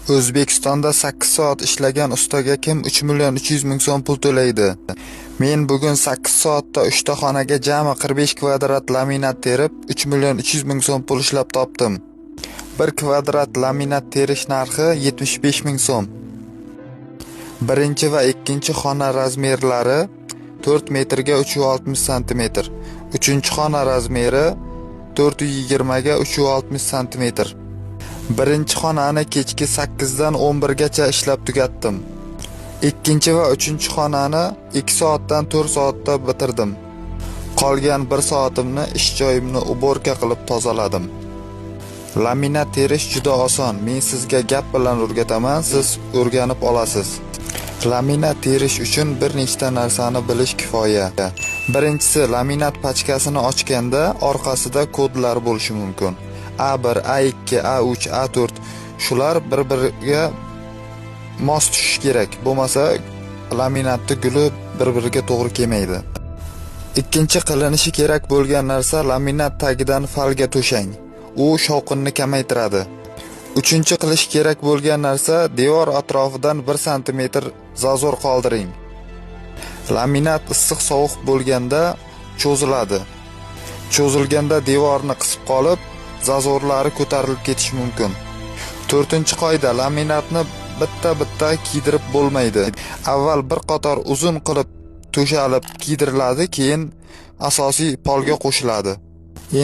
O'zbekistonda 8 soat ishlagan ustaga kim 3 million 300 ming so'm pul to'laydi? Men bugun 8 soatda 3 ta xonaga jami 45 kvadrat laminat terib 3 million 300 ming so'm pul ishlab topdim. 1 kvadrat laminat terish narxi 75 ming so'm. Birinchi va ikkinchi xona razmerlari 4 metrga 360 cm. Uchinchi xona razmeri 420 ga 360 cm. Birinchi xonani kechki 8 dan 11 gacha ishlab tugatdim. Ikkinchi va uchinchi xonani 2 soatdan 4 soatda bitirdim. Qolgan 1 soatimni ish joyimni uborka qilib tozaladim. Laminat terish juda oson. Men sizga gap bilan o'rgataman, siz o'rganib olasiz. Laminat terish uchun bir nechta narsani bilish kifoya. Birinchisi, laminat pachkasini ochganda orqasida kodlar bo'lishi mumkin. A1, A2, A3, A4 shular bir-biriga mos tushishi kerak. Bo'lmasa laminatning guli bir-biriga to'g'ri kelmaydi. Ikkinchi qilinishi kerak bo'lgan narsa laminat tagidan falga to'shang. U shovqinni kamaytiradi. Uchinchi qilish kerak bo'lgan narsa devor atrofidan 1 cm zazor qoldiring. Laminat issiq-sovuq bo'lganda cho'ziladi. Cho'zilganda devorni qisib qolib, zazorlari ko'tarilib ketishi mumkin. 4-qoida, laminatni bitta-bitta kiydirib bo'lmaydi. Avval bir qator uzun qilib to'shalib kiydiriladi, keyin asosiy polga qo'shiladi.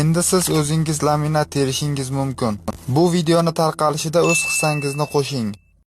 Endi siz o'zingiz laminat terishingiz mumkin. Bu videoni tarqalishida o'z hissangizni qo'shing.